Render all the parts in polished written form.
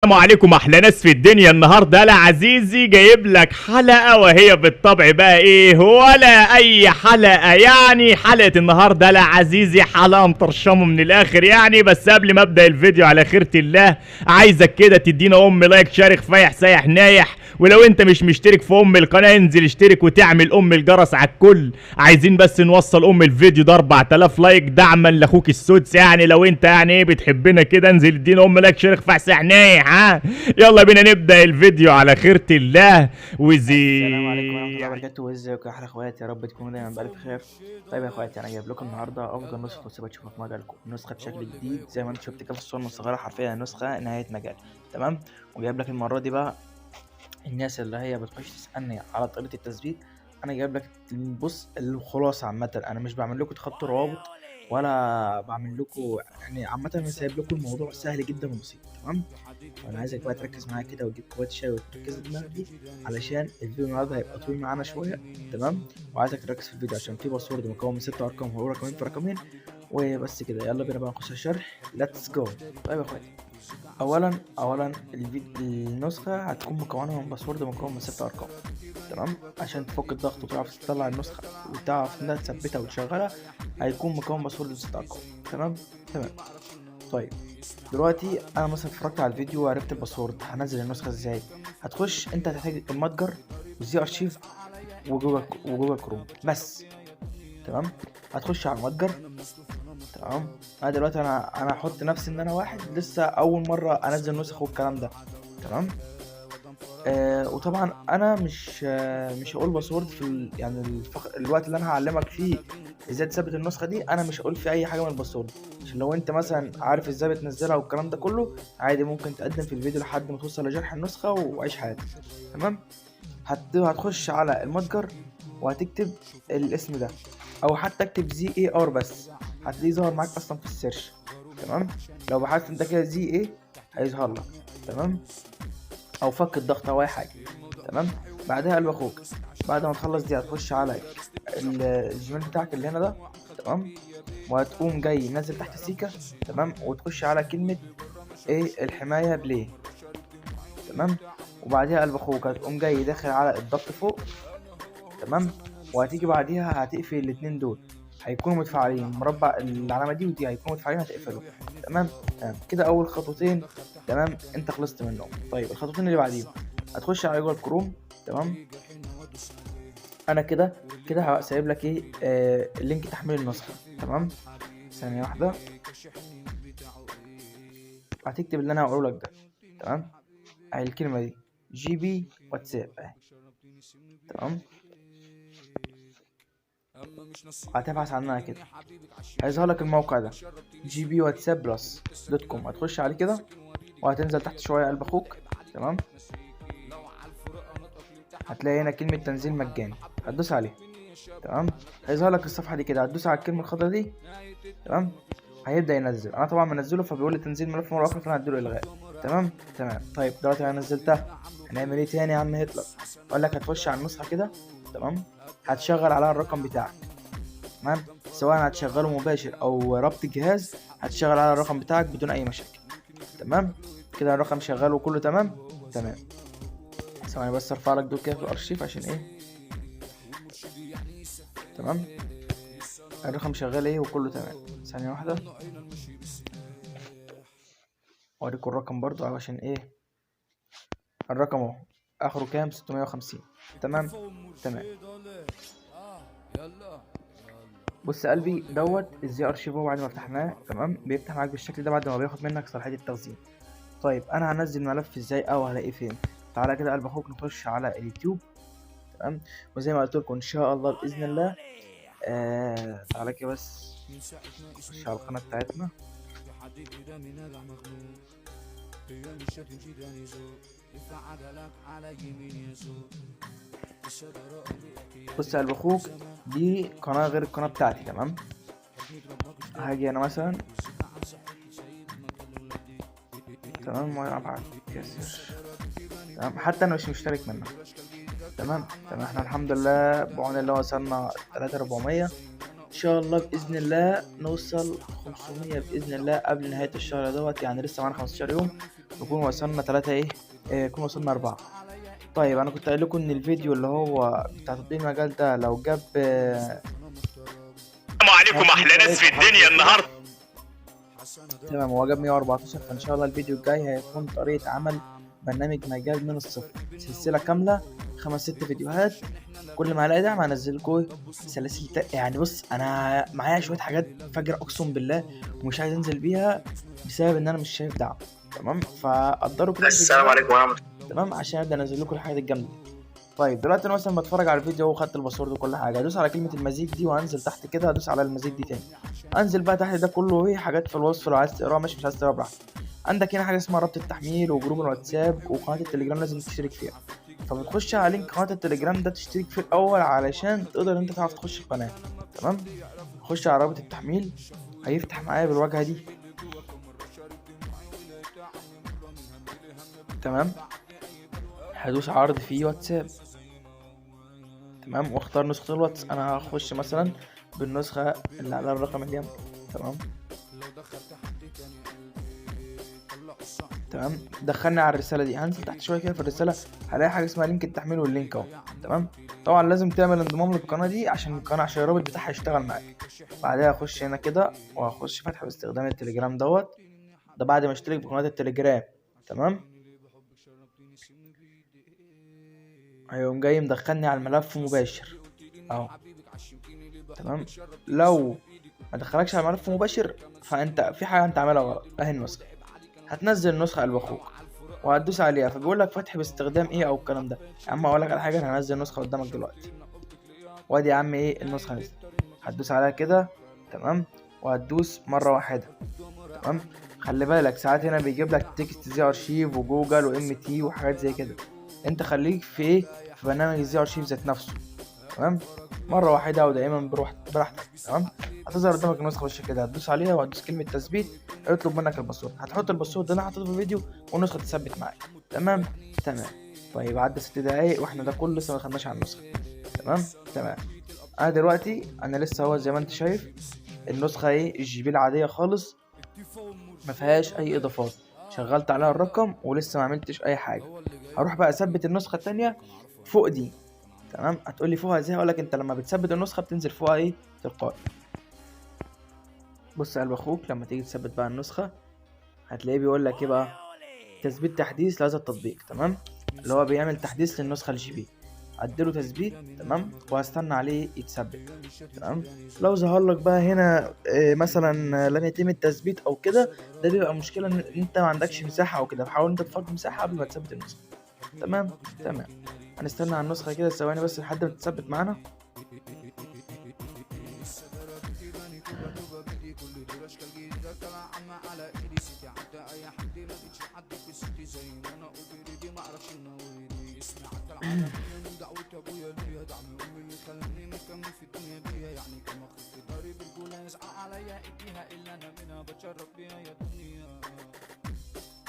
السلام عليكم احلى ناس في الدنيا. النهارده انا عزيزي جايب لك حلقه وهي بالطبع بقى ايه ولا اي حلقه، يعني حلقه النهارده لا عزيزي حلقه مطرشمه من الاخر يعني. بس قبل ما ابدا الفيديو على خيرة الله عايزك كده تدينا لايك شارك فايح سايح نايح، ولو انت مش مشترك في القناه انزل اشترك وتعمل الجرس على الكل. عايزين بس نوصل الفيديو ده 4000 لايك دعما لاخوك السدس، يعني لو انت يعني ايه بتحبنا كده انزل ادينا لايك شارك فايح سايح نايح. ها يلا بينا نبدا الفيديو على خيرة الله. السلام عليكم ورحمة الله وبركاته، وازيكم يا احلى اخواتي؟ يا رب تكونوا دايما بألف خير. طيب يا اخواتي، انا جايب لكم النهارده افضل نسخة توصيبة تشوفها في مجالكم، نسخة بشكل جديد زي ما انت شفت كده في الصورة الصغيرة، حرفيا نسخة نهاية مجال. تمام. وجايب لك المرة دي بقى الناس اللي هي بتخش تسألني على طريقة التثبيت، انا جايب لك بص الخلاصة. عامة انا مش بعمل لكم تخطوا روابط ولا بعمل لكم، يعني عامة انا سايب لكم الموضوع سهل جدا وبسيط. تمام. وانا عايزك بقى تركز معايا كده وتجيب كوبايه شاي وتركز دماغك، علشان الفيديو النهارده هيبقى طويل معانا شويه. تمام. وعايزك تركز في الفيديو عشان في باسورد مكون من 6 ارقام وهو رقمين في رقمين وبس كده. يلا بينا بقى نخش على الشرح، ليتس جو. طيب يا اخواتي، اولا النسخه هتكون مكونه من باسورد مكون من 6 ارقام. تمام. عشان تفك الضغط وتعرف تطلع النسخه وتعرف انها تثبتها وتشغلها هيكون مكون باسورد 6 ارقام. تمام. تمام. طيب دلوقتي انا مثلا اتفرجت على الفيديو وعرفت الباسورد، هنزل النسخه ازاي؟ هتخش انت هتحتاج المتجر والزي ارشيف وجوجل كروم بس. تمام. هتخش على المتجر. تمام. انا دلوقتي انا هحط نفسي ان انا واحد لسه اول مره انزل نسخ والكلام ده. تمام. وطبعا انا مش هقول باسورد في يعني الوقت اللي انا هعلمك فيه ازاي تثبت النسخه دي، انا مش هقول في اي حاجه من الباسورد، عشان لو انت مثلا عارف ازاي بتنزلها والكلام ده كله عادي ممكن تقدم في الفيديو لحد ما توصل لشرح النسخه وعيش حياتك. تمام. هتخش على المتجر وهتكتب الاسم ده، او حتى اكتب زي اي ار بس هتلاقيه ظهر معاك اصلا في السيرش. تمام. لو بحثت انت كده زي ايه هيظهر لك. تمام. او فك الضغط او اي حاجه. تمام. بعدها قلب اخوك، بعد ما تخلص دي هتخش على الجيميل بتاعك اللي هنا ده. تمام. وهتقوم جاي نازل تحت السيكه. تمام. وتخش على كلمه ايه الحمايه بلاي. تمام. وبعدها قلب اخوك هتقوم جاي داخل على الضغط فوق. تمام. وهتيجي بعديها هتقفل الاتنين دول، هيكونوا متفاعلين، مربع العلامه دي ودي هيكونوا متفاعلين هتقفلهم. تمام. تمام كده اول خطوتين. تمام. انت خلصت منهم. طيب الخطوتين اللي بعديهم هتخش على جوجل كروم. تمام. انا كده سايب لك ايه لينك تحميل النسخه. تمام. ثانيه واحده، هتكتب اللي انا هقوله لك ده. تمام. اهي الكلمه دي جي بي واتساب اهي. تمام. هتبحث عنها كده هيظهر لك الموقع ده جي بي واتساب بلس دوت كوم. هتخش عليه كده وهتنزل تحت شويه قلب اخوك. تمام. هتلاقي هنا كلمه تنزيل مجاني، هتدوس عليها. تمام. هيظهر لك الصفحه دي كده، هتدوس على الكلمه الخضراء دي. تمام. هيبدا ينزل، انا طبعا منزله فبيقول لي تنزيل ملف مره اخرى فانا هديله الغاء. تمام. تمام. طيب دلوقتي انا نزلتها، هنعمل ايه تاني يا عم هتلر؟ اقول لك هتخش على النسخه كده. تمام. هتشغل عليها الرقم بتاعك. تمام. سواء هتشغله مباشر او ربط الجهاز هتشغل على الرقم بتاعك بدون اي مشاكل. تمام. كده الرقم شغال وكله تمام. تمام. ثواني بس ارفع لك دول كده في الارشيف عشان ايه. تمام. الرقم شغال ايه وكله تمام. ثانية واحدة اوريكم الرقم برضو عشان ايه. الرقم اهو اخره كام 650. تمام. تمام. بص يا قلبي دوت الزي ارشيف هو بعد ما فتحناه. تمام. بيفتح معاك بالشكل ده بعد ما بياخد منك صلاحية التخزين. طيب انا هنزل ملف ازاي او هلاقيه فين؟ تعالى كده قلب اخوك نخش على اليوتيوب. تمام. وزي ما قلت لكم ان شاء الله باذن الله تعالى كده بس نخش على القناه بتاعتنا. بص يا قلب اخوك دي قناه غير القناه بتاعتي. تمام. هاجي انا مثلا. تمام. وابعت كسر. تمام. حتى انا مش مشترك منها. تمام. تمام. احنا الحمد لله بعون الله وصلنا 3400 ان شاء الله باذن الله نوصل 500 باذن الله قبل نهايه الشهر دوت، يعني لسه معانا 15 يوم نكون وصلنا 3 ايه، نكون وصلنا 4. طيب انا كنت قايل لكم ان الفيديو اللي هو بتاع تطبيق المجال ده لو جاب السلام عليكم احلى ناس في الدنيا النهارده. تمام، هو جاب 114. فان شاء الله الفيديو الجاي هيكون طريقة عمل برنامج مجال من الصفر، سلسلة كاملة 5-6 فيديوهات. كل ما هلاقي دعم هنزل لكم سلاسل يعني بص انا معايا شوية حاجات فجرة اقسم بالله ومش عايز انزل بيها بسبب ان انا مش شايف دعم. تمام، فقدروا كده السلام عليكم ورحمه الله. تمام عشان ابدا انزل لكم الحاجات الجامدة. طيب دلوقتي انا مثلا بتفرج على الفيديو وخدت الباسورد وكل حاجه، هدوس على كلمه المزيد دي وهنزل تحت كده، هدوس على المزيد دي تاني، انزل بقى تحت ده كله ايه حاجات في الوصف، لو عايز تقراها ماشي، مش عايز تقراها براحتك. عندك هنا حاجه اسمها رابط التحميل وجروب الواتساب وقناه التليجرام لازم تشترك فيها. فبتخش على لينك قناه التليجرام ده تشترك فيه الاول علشان تقدر انت تعرف تخش القناه. تمام، خش على رابط التحميل هيفتح معايا بالواجهه دي. تمام، هدوس عرض فيه واتساب. تمام، واختار نسخة الواتس. انا هخش مثلا بالنسخة اللي على الرقم اليومي. تمام تمام، دخلني على الرسالة دي. هنزل تحت شوية كده في الرسالة هلاقي حاجة اسمها لينك التحميل واللينك اهو. تمام، طبعا لازم تعمل انضمام للقناة دي عشان القناة، عشان الرابط بتاعها يشتغل معاك. بعدها اخش هنا كده وهخش فتح باستخدام التليجرام دوت. ده بعد ما اشترك بقناة التليجرام. تمام، هيقوم جاي مدخلني على الملف مباشر اهو. تمام، لو ما دخلكش على ملف مباشر فانت في حاجه انت عاملها غلط. اهي النسخه، هتنزل النسخه قلب اخوك وهتدوس عليها، فبيقول لك فتح باستخدام ايه او الكلام ده. يا عم اقول لك على حاجه، انا هنزل نسخه قدامك دلوقتي، وادي يا عم ايه النسخه نزلت. هتدوس عليها كده. تمام، وهتدوس مره واحده. تمام، خلي بالك ساعات هنا بيجيب لك تكست زي ارشيف وجوجل وام تي وحاجات زي كده، انت خليك في ايه، في برنامج زي ارشيف ذات نفسه. تمام، مره واحده ودائما براحتك. تمام، هتظهر قدامك النسخه بالشكل كده، هتدوس عليها وهتدوس كلمه تثبيت، هيطلب منك الباسورد، هتحط الباسورد اللي انا حاطه في الفيديو والنسخه تثبت معاك. تمام تمام. طيب عدى 6 دقايق واحنا ده كله لسه ما دخلناش على النسخه. تمام تمام، انا دلوقتي انا لسه هو زي ما انت شايف النسخه ايه الجي بي العاديه خالص، ما فيهاش اي اضافات. شغلت عليها الرقم ولسه ما عملتش اي حاجه. هروح بقى اثبت النسخه التانية فوق دي. تمام، هتقول لي فوقها ازاي؟ هقول لك انت لما بتثبت النسخه بتنزل فوقها ايه تلقائي. بص يا قلب اخوك، لما تيجي تثبت بقى النسخه هتلاقيه بيقول لك ايه بقى، تثبيت تحديث لهذا التطبيق. تمام، اللي هو بيعمل تحديث للنسخه الجي بي. اديله تثبيت. تمام، وهستنى عليه يتثبت. تمام، لو ظهر لك بقى هنا مثلا لن يتم التثبيت او كده، ده بيبقى مشكله ان انت ما عندكش مساحه او كده، فحاول انت تفضي مساحه قبل ما تثبت النسخه. تمام تمام، هنستنى على النسخه كده ثواني بس لحد ما تثبت معانا.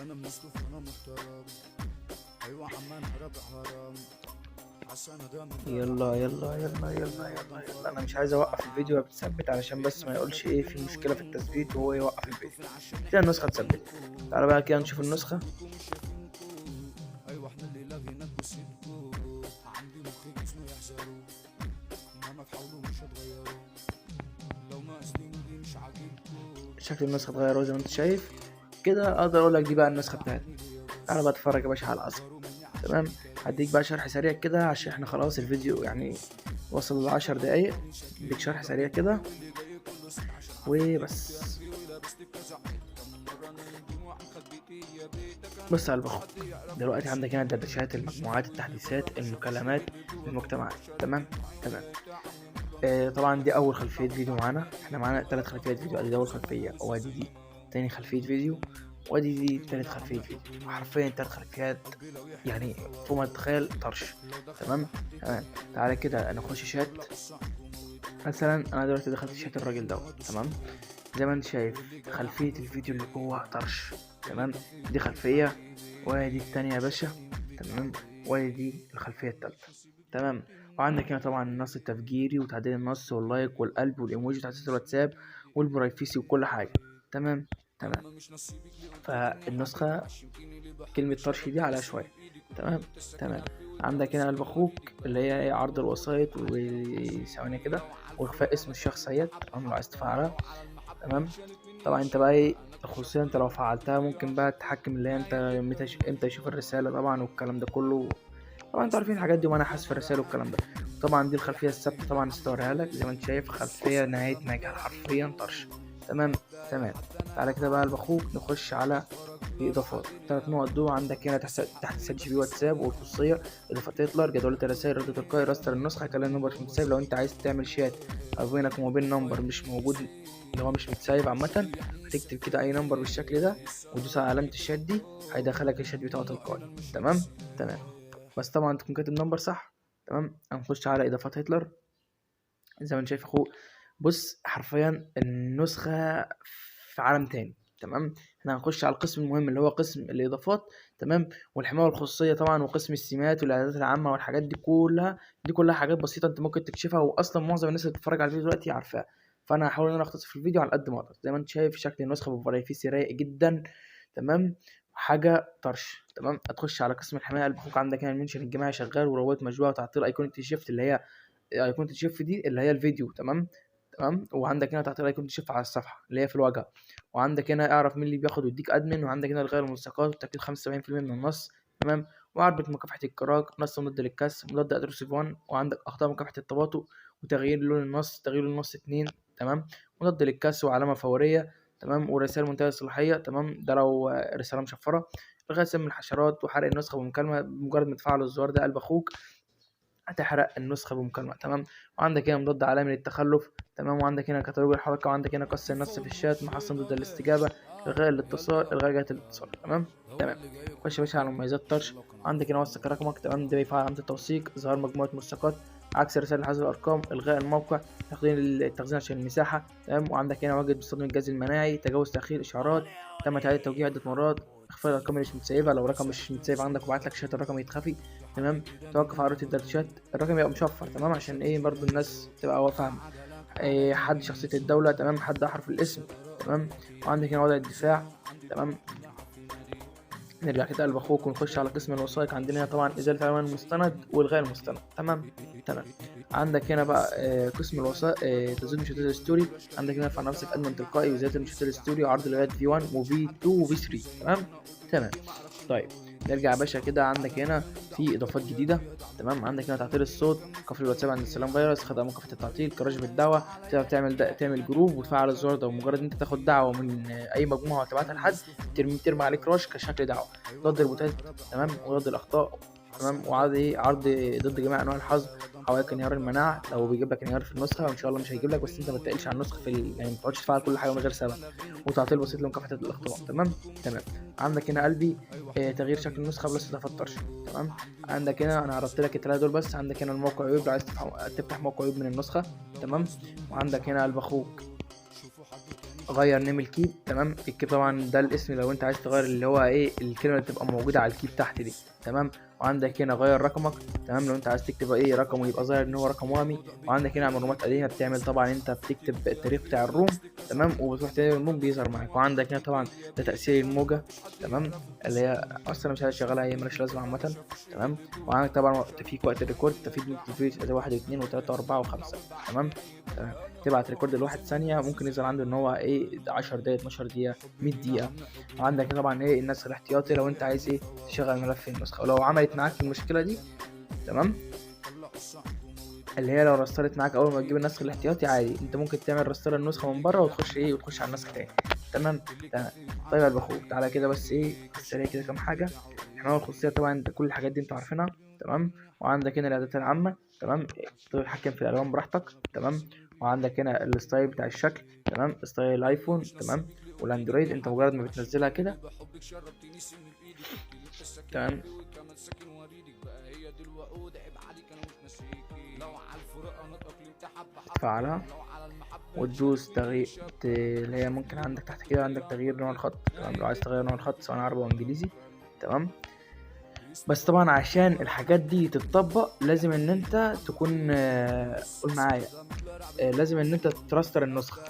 انا مصطفى انا محترم، ايوه عم انا رابع هرم. يلا انا مش عايز اوقف الفيديو بتثبت علشان بس ما يقولش ايه في مشكله في التثبيت وهو يوقف الفيديو. كده النسخه اتثبتت. تعالى بقى كده نشوف النسخه. ايوه احنا اللي لغينا بسيطكو، عندي مخي اسمه يحذروا، انما تحاولوا مش هتغيروا، لو ما اسلموا دي مش عاجبكو. شكل النسخه اتغير زي ما انت شايف كده. اقدر اقول لك دي بقى النسخه بتاعتي. تعالى بقى اتفرج يا باشا على العصر. تمام، هديك بقى شرح سريع كده عشان احنا خلاص الفيديو يعني وصل ل10 دقايق. اديك شرح سريع كده وبس. بص يا قلب اخوك، دلوقتي عندك هنا الدردشات، المجموعات، التحديثات، المكالمات، المجتمعات. تمام تمام. طبعا دي اول خلفيه فيديو معانا. احنا معانا 3 خلفيات فيديو، ادي اول خلفيه وادي دي تاني خلفيه فيديو وادي دي تالت خلفيه فيديو. حرفيا 3 خلفيات يعني فوق ما تتخيل طرش. تمام تمام، تعالى كده نخش شات. مثلا انا دلوقتي دخلت شات الراجل دوت. تمام، زي ما انت شايف خلفيه الفيديو اللي جوه طرش. تمام، دي خلفيه وادي التانية يا باشا. تمام، وادي الخلفيه التالتة. تمام، وعندك هنا طبعا النص التفجيري وتعديل النص واللايك والقلب والايموجي وتحديث الواتساب والبرايفسي وكل حاجه. تمام تمام. فالنسخة كلمة طرش دي عليها شوية. تمام. تمام. عندك هنا قلب اخوك اللي هي إيه، عرض الوسائط وثواني كده، واخفاء اسم الشخصيات. تمام لو عايز تفعلها. تمام. طبعا انت بقى ايه الخصوصية، انت لو فعلتها ممكن بقى تتحكم اللي هي انت امتى يشوف الرسالة طبعا والكلام ده كله. طبعا انتوا عارفين الحاجات دي وانا حاسس في الرسائل والكلام ده. طبعا دي الخلفية الثابتة طبعا استوريها لك زي ما انت شايف، خلفية نهاية نجاح حرفيا طرش. تمام. تمام. تعالى كده بقى لبخوك نخش على الإضافات. 3 نقط دول عندك هنا تحت سيرش بي واتساب والخصوصية، إضافات هتلر، جدولة الرسائل، رد تلقائي، راستر النسخة، كلام نمبر مش متسايب لو أنت عايز تعمل شات أو بينك وما بين نمبر مش موجود اللي هو مش متسايب عامة، هتكتب كده أي نمبر بالشكل ده وتدوس على علامة الشات دي هيدخلك الشات بتاعه تلقائي. تمام. تمام. بس طبعا تكون كاتب نمبر صح. تمام. هنخش على إضافات هتلر زي ما انت شايف اخوه. بص حرفيا النسخة في عالم تاني. تمام. احنا هنخش على القسم المهم اللي هو قسم الاضافات. تمام. والحماية والخصوصية طبعا، وقسم السمات والاعدادات العامة والحاجات دي كلها. دي كلها حاجات بسيطة انت ممكن تكشفها، واصلا معظم الناس اللي بتتفرج على الفيديو دلوقتي عارفاها. فانا هحاول ان انا اختصر في الفيديو على قد ما اقدر. زي ما انت شايف شكل النسخة بفرايفيسي رايق جدا. تمام. حاجة طرش. تمام. هتخش على قسم الحماية قلب اخوك، عندك هنا المنشن الجماعي شغال، وروابط مشبوهة، وتعطيل ايقونة الشيفت اللي هي ايقونه الشيف دي اللي هي الفيديو. تمام. تمام. وعندك هنا تحت ايقونه الشيف على الصفحه اللي هي في الواجهه. وعندك هنا اعرف مين اللي بياخد ويديك ادمن. وعندك هنا الغاء الملصقات وتاكيد 75% من النص. تمام. وعربة مكافحة الكراك، نص مضاد للكسر، مضاد ادروسيف 1. وعندك اخطاء مكافحة التباطؤ، وتغيير لون النص، تغيير لون النص 2. تمام. مضاد للكسر وعلامة فورية. تمام. ورسائل منتهية الصلاحية. تمام. ده لو رسالة مشفرة. الغاء سم الحشرات، وحرق النسخة بمكالمة بمجرد ما تفعل الزرار ده قلب اخوك هتحرق النسخة بمكالمة. تمام. وعندك هنا مضاد عالمي للتخلف. تمام. وعندك هنا كتالوج الحركة، وعندك هنا قص النص في الشات، محسن ضد الاستجابة، إلغاء الاتصال، إلغاء جهة الاتصال. تمام. تمام. خش يا باشا على مميزات طرش. عندك هنا وثق رقمك. تمام. ده بيفعل علامة التوثيق، إظهار مجموعة ملصقات، عكس رسائل حذف الأرقام، إلغاء الموقع، تخزين التخزين عشان المساحة. تمام. وعندك هنا واجد باستخدام الجهاز المناعي، تجاوز تأخير إشعارات، تم تعديل التوجيه عدة مرات، اخفاء الارقام اللي مش متسيبه. لو رقم مش متسيب عندك وبعت لك شات الرقم يتخفي. تمام. توقف عرض الدردشات، الرقم يبقى مشفر. تمام. عشان ايه برضو الناس تبقى فاهمه إيه حد شخصيه الدوله. تمام. حد احرف الاسم. تمام. وعندك هنا وضع الدفاع. تمام. نرجع كده قلب اخوك ونخش على قسم الوثائق. عندنا هنا طبعا ازاله عنوان المستند والغاء المستند. تمام. تمام. عندك هنا بقى قسم الوثائق تزويد مشتتات الستوري. عندك هنا ارفع نفسك ادمن تلقائي، وزياده مشتتات الستوري، وعرض لغايه V1 وV2 وV3. تمام. تمام. طيب نرجع يا باشا كده. عندك هنا في اضافات جديده. تمام. عندك هنا تعطيل الصوت، قفل الواتساب عند السلام فيروس، خدمه مكافحه التعطيل، كراش بالدعوه. تقدر تعمل جروب وتفعل الزرار ده، ومجرد انت تاخد دعوه من اي مجموعه وتبعتها لحد ترمي عليك راش كشكل دعوه. ضد البوتات. تمام. وضد الاخطاء. تمام. عرض ضد جميع انواع الحظر، حواليك انهيار المناعه لو بيجيب لك انهيار في النسخه، وان شاء الله مش هيجيب لك، بس انت ما تقلش على النسخه يعني ما تقعدش تفعل كل حاجه من غير سبب. وتعطيل بسيط لمكافحه الاخطاء. تمام. تمام. عندك هنا قلبي تغيير شكل النسخه بلس اضافه طرش. تمام. عندك هنا انا عرضت لك الثلاثه دول بس. عندك هنا الموقع عيوب لو عايز تفتح موقع عيوب من النسخه. تمام. وعندك هنا قلب اخوك غير نيم الكيب. تمام. الكيب طبعا ده الاسم لو انت عايز تغير اللي هو ايه الكلمه اللي تبقى موجوده على الكيب تحت دي. تمام. وعندك هنا غير رقمك. تمام. لو انت عايز تكتب ايه رقم ويبقى ظاهر ان هو رقم وهمي. وعندك هنا معلومات قديمه بتعمل طبعا انت بتكتب التاريخ بتاع الروم. تمام. وبتروح تاني الروم بيظهر معاك. وعندك هنا طبعا ده تاثير الموجه. تمام. اللي هي اصلا مش عايز اشغلها، هي مالهاش لازمه عامه. تمام. وعندك طبعا تفيك وقت الريكورد، تفيد الفيديو 1 و2 و3 و4 و5. تمام. تمام. تبعت ريكورد لواحد ثانيه ممكن يظهر عنده ان هو ايه 10 دقايق 12 دقيقه 100 دقيقه. وعندك طبعا ايه النسخ الاحتياطي لو انت عايز ايه تشغل ملف النسخه، ولو عملت معاك المشكله دي. تمام. اللي هي لو رسترت معاك اول ما تجيب النسخ الاحتياطي عادي انت ممكن تعمل رستر النسخه من بره وتخش على النسخ تاني. تمام. تمام. طيب يا اخوك تعالى كده بس ايه السريع كده كام حاجه. الحمايه الخصوصيه طبعا كل الحاجات دي انتوا عارفينها. تمام. وعندك هنا الاعدادات العامه. تمام. تقدر تتحكم في الالوان براحتك. تمام. وعندك هنا الستايل بتاع الشكل. تمام. ستايل الايفون. تمام. والاندرويد انت مجرد ما بتنزلها كده. تمام. تفعلها وتدوس تغيير اللي هي ممكن عندك تحت كده عندك تغيير نوع الخط. تمام. لو عايز تغير نوع الخط سواء عربي او انجليزي. تمام. بس طبعا عشان الحاجات دي تتطبق لازم ان انت تكون قول معايا لازم ان انت تراستر النسخه.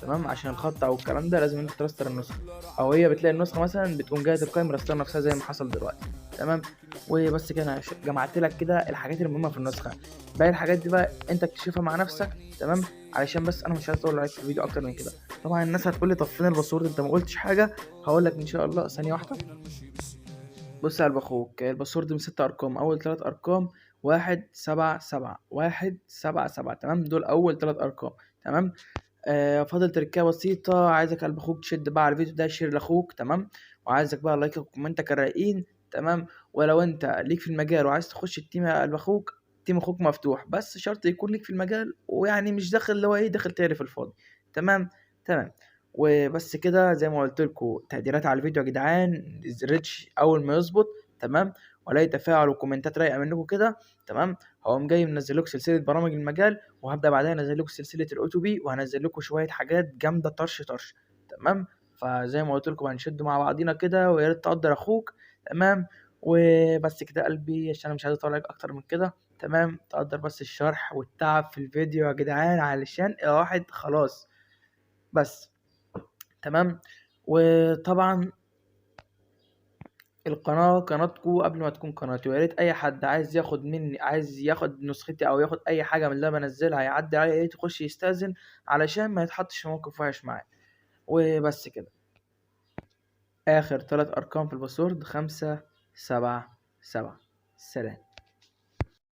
تمام، عشان الخط او الكلام ده لازم انت ترستر النسخه، او هي بتلاقي النسخه مثلا بتقوم جايه تلقائي مرستر نفسها زي ما حصل دلوقتي. تمام. وبس كده انا جمعت لك كده الحاجات المهمه في النسخه. باقي الحاجات دي بقى انت تكتشفها مع نفسك. تمام. علشان بس انا مش عايز اطول عليك في الفيديو اكتر من كده. طبعا الناس هتقول لي طب فين الباسورد، انت ما قلتش حاجه. هقول لك ان شاء الله، ثانيه واحده. بص يا قلب اخوك، الباسورد من 6 ارقام، اول 3 ارقام 177 177. تمام، دول اول 3 ارقام. تمام. فاضل تركية بسيطة، عايزك قلب اخوك تشد بقى على الفيديو ده، شير لاخوك. تمام. وعايزك بقى لايك وكومنتك الرايقين. تمام. ولو انت ليك في المجال وعايز تخش التيم يا قلب اخوك، تيم اخوك مفتوح، بس شرط يكون ليك في المجال، ويعني مش داخل اللي هو ايه، داخل تعرف الفاضي. تمام. تمام. وبس كده، زي ما قلت لكم تقديرات على الفيديو يا جدعان، الريتش اول ما يظبط. تمام. ولاقي تفاعل وكومنتات رايقه منكم كده. تمام. هقوم جاي منزل لكم سلسله برامج المجال، وهبدا بعدها انزل لكم سلسله الاوتو بي، وهنزل لكم شويه حاجات جامده طرش طرش. تمام. فزي ما قلت لكم هنشد مع بعضينا كده، ويا ريت تقدر اخوك. تمام. وبس كده قلبي، عشان انا مش عايز اطول عليك اكتر من كده. تمام. تقدر بس الشرح والتعب في الفيديو يا جدعان، علشان الواحد خلاص. بس. تمام. وطبعا القناة قناتكو قبل ما تكون قناتي، ويا ريت أي حد عايز ياخد مني، عايز ياخد نسختي أو ياخد أي حاجة من اللي أنا بنزلها، يعدي عليا، يا ريت يخش يستأذن علشان ما يتحطش في موقف وحش معاه. وبس كده. آخر 3 أرقام في الباسورد 577. سلام.